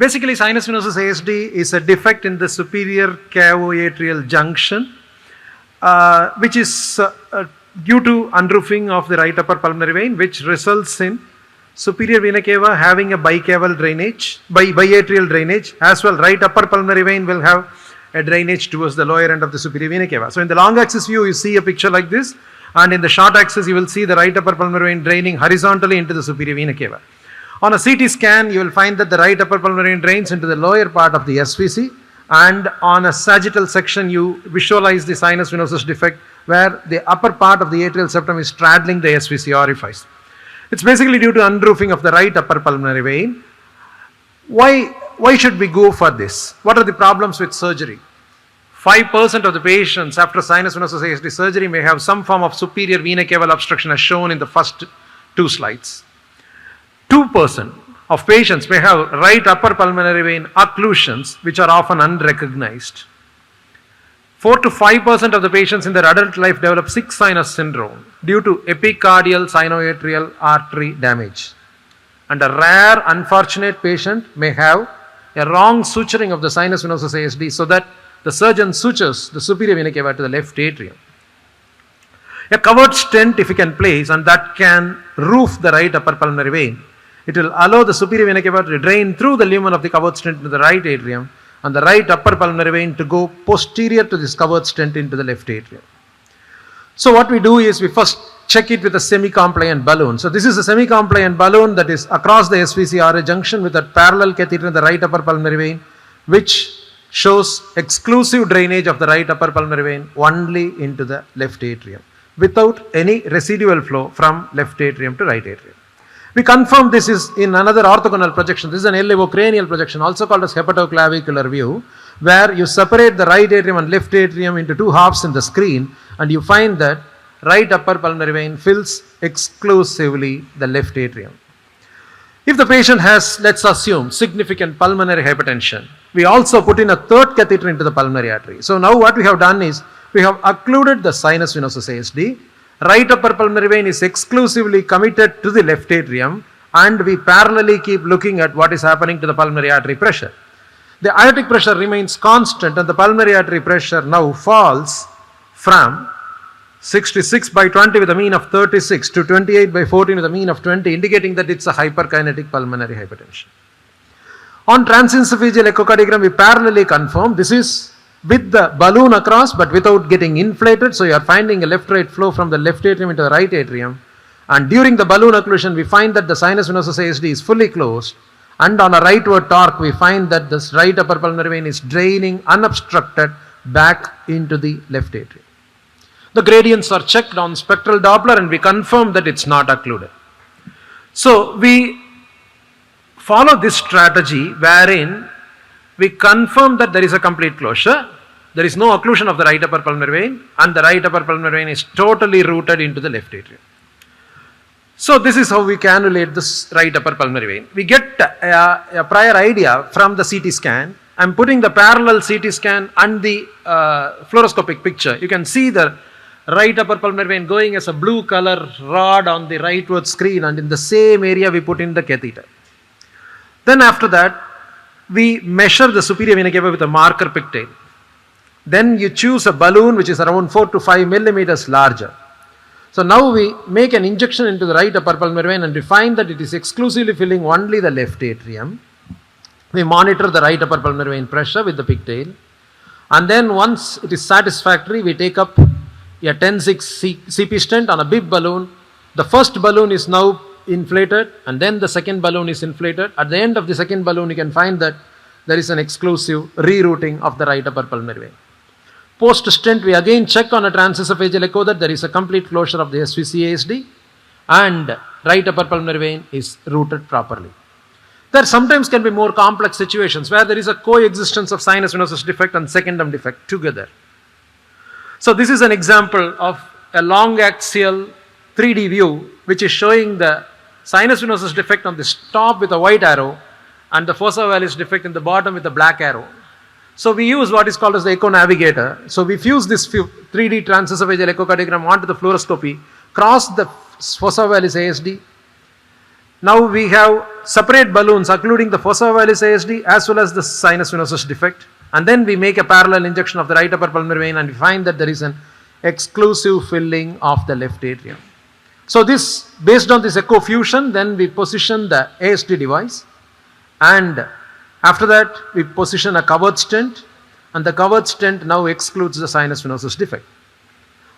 Basically, sinus venosus ASD is a defect in the superior cavoatrial junction, which is due to unroofing of the right upper pulmonary vein, which results in superior vena cava having a bicaval drainage, biatrial drainage, as well right upper pulmonary vein will have a drainage towards the lower end of the superior vena cava. So in the long axis view, you see a picture like this, and in the short axis, you will see the right upper pulmonary vein draining horizontally into the superior vena cava. On a CT scan, you will find that the right upper pulmonary vein drains into the lower part of the SVC, and on a sagittal section, you visualize the sinus venosus defect where the upper part of the atrial septum is straddling the SVC orifice. It's basically due to unroofing of the right upper pulmonary vein. Why should we go for this? What are the problems with surgery? 5% of the patients after sinus venosus ASD surgery may have some form of superior vena caval obstruction as shown in the first 2 slides. 2% of patients may have right upper pulmonary vein occlusions which are often unrecognized. 4 to 5% of the patients in their adult life develop sick sinus syndrome due to epicardial sinoatrial artery damage. And a rare unfortunate patient may have a wrong suturing of the sinus venosus ASD so that the surgeon sutures the superior vena cava to the left atrium. A covered stent, if you can place, and that can roof the right upper pulmonary vein, it will allow the superior vena cava to drain through the lumen of the covered stent into the right atrium and the right upper pulmonary vein to go posterior to this covered stent into the left atrium. So what we do is we first check it with a semi-compliant balloon. So this is a semi-compliant balloon that is across the SVC-RA junction with a parallel catheter in the right upper pulmonary vein, which shows exclusive drainage of the right upper pulmonary vein only into the left atrium without any residual flow from left atrium to right atrium. We confirm this is in another orthogonal projection. This is an elevocranial projection, also called as hepatoclavicular view, where you separate the right atrium and left atrium into 2 halves in the screen, and you find that right upper pulmonary vein fills exclusively the left atrium. If the patient has, let's assume, significant pulmonary hypertension, we also put in a 3rd catheter into the pulmonary artery. So now what we have done is, we have occluded the sinus venosus ASD, right upper pulmonary vein is exclusively committed to the left atrium, and we parallelly keep looking at what is happening to the pulmonary artery pressure. The aortic pressure remains constant and the pulmonary artery pressure now falls from 66/20 with a mean of 36 to 28/14 with a mean of 20, indicating that it's a hyperkinetic pulmonary hypertension. On transesophageal echocardiogram, we parallelly confirm this is with the balloon across but without getting inflated. So you are finding a left-right flow from the left atrium into the right atrium. And during the balloon occlusion, we find that the sinus venosus ASD is fully closed. And on a rightward torque, we find that this right upper pulmonary vein is draining unobstructed back into the left atrium. The gradients are checked on spectral Doppler and we confirm that it's not occluded. So we follow this strategy wherein we confirm that there is a complete closure, there is no occlusion of the right upper pulmonary vein, and the right upper pulmonary vein is totally rooted into the left atrium. So this is how we cannulate this right upper pulmonary vein. We get a prior idea from the CT scan. I'm putting the parallel CT scan and the fluoroscopic picture. You can see the right upper pulmonary vein going as a blue color rod on the rightward screen, and in the same area we put in the catheter. Then after that, we measure the superior vena cava with a marker pigtail. Then you choose a balloon which is around 4 to 5 millimeters larger. So now we make an injection into the right upper pulmonary vein and we find that it is exclusively filling only the left atrium. We monitor the right upper pulmonary vein pressure with the pigtail. And then once it is satisfactory, we take up a 10-6 CP stent on a big balloon. The first balloon is now inflated and then the second balloon is inflated. At the end of the second balloon, you can find that there is an exclusive rerouting of the right upper pulmonary vein. Post stent, we again check on a transesophageal echo that there is a complete closure of the SVC-ASD and right upper pulmonary vein is routed properly. There sometimes can be more complex situations where there is a coexistence of sinus venosus defect and secondum defect together. So this is an example of a long axial 3D view which is showing the sinus venosus defect on the top with a white arrow and the fossa valis defect in the bottom with a black arrow. So we use what is called as the echo navigator. So we fuse this 3D transesophageal echocardiogram onto the fluoroscopy, cross the fossa valis ASD, Now we have separate balloons occluding the fossa ovalis ASD as well as the sinus venosus defect, and then we make a parallel injection of the right upper pulmonary vein and we find that there is an exclusive filling of the left atrium. So this, based on this echo fusion, then we position the ASD device, and after that we position a covered stent, and the covered stent now excludes the sinus venosus defect.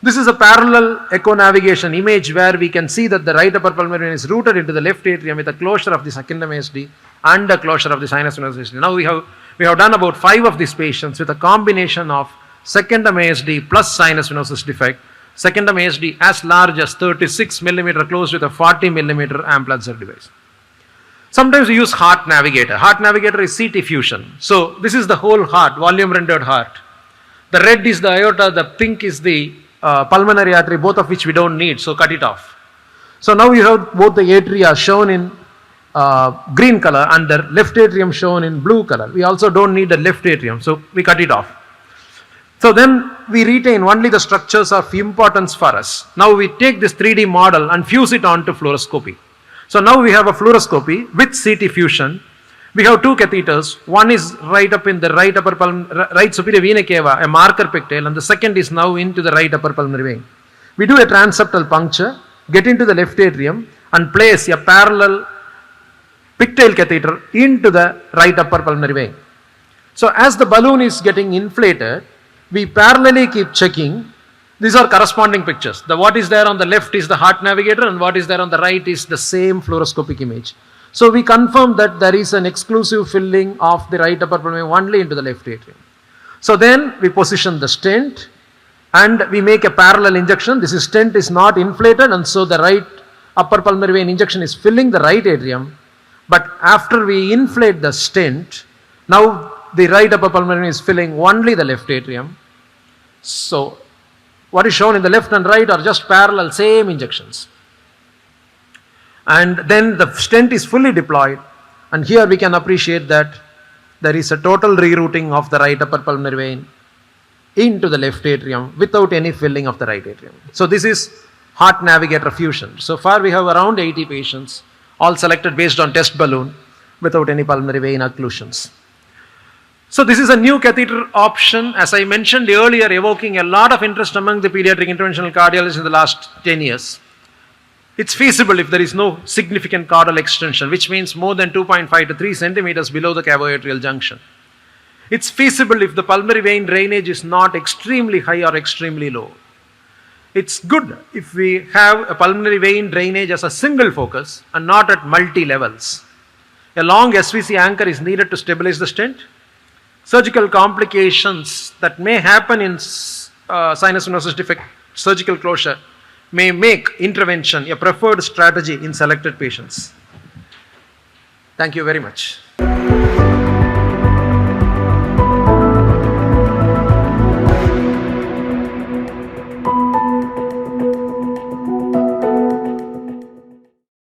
This is a parallel echo navigation image where we can see that the right upper pulmonary vein is routed into the left atrium with a closure of the secondum ASD and a closure of the sinus venosus ASD. Now we have done about 5 of these patients with a combination of secondum ASD plus sinus venosus defect. Secondum ASD as large as 36 mm closed with a 40 mm Amplatzer device. Sometimes we use heart navigator. Heart navigator is CT fusion. So this is the whole heart, volume rendered heart. The red is the aorta, the pink is the pulmonary artery, both of which we don't need, so cut it off. So now you have both the atria shown in green color and the left atrium shown in blue color. We also don't need the left atrium, so we cut it off. So then we retain only the structures of importance for us. Now we take this 3D model and fuse it onto fluoroscopy. So now we have a fluoroscopy with CT fusion. We have 2 catheters. One is right up in the right superior vena cava, a marker pigtail, and the second is now into the right upper pulmonary vein. We do a transeptal puncture, get into the left atrium, and place a parallel pigtail catheter into the right upper pulmonary vein. So as the balloon is getting inflated, we parallelly keep checking. These are corresponding pictures. What is there on the left is the heart navigator, and what is there on the right is the same fluoroscopic image. So we confirm that there is an exclusive filling of the right upper pulmonary vein only into the left atrium. So then we position the stent and we make a parallel injection. This stent is not inflated, and so the right upper pulmonary vein injection is filling the right atrium. But after we inflate the stent, now the right upper pulmonary vein is filling only the left atrium. So what is shown in the left and right are just parallel, same injections. And then the stent is fully deployed, and here we can appreciate that there is a total rerouting of the right upper pulmonary vein into the left atrium without any filling of the right atrium. So this is heart navigator fusion. So far we have around 80 patients, all selected based on test balloon without any pulmonary vein occlusions. So this is a new catheter option, as I mentioned earlier, evoking a lot of interest among the pediatric interventional cardiologists in the last 10 years. It's feasible if there is no significant caudal extension, which means more than 2.5 to 3 centimeters below the cavoatrial junction. It's feasible if the pulmonary vein drainage is not extremely high or extremely low. It's good if we have a pulmonary vein drainage as a single focus and not at multi levels. A long SVC anchor is needed to stabilize the stent. Surgical complications that may happen in sinus venosus defect surgical closure may make intervention a preferred strategy in selected patients. Thank you very much.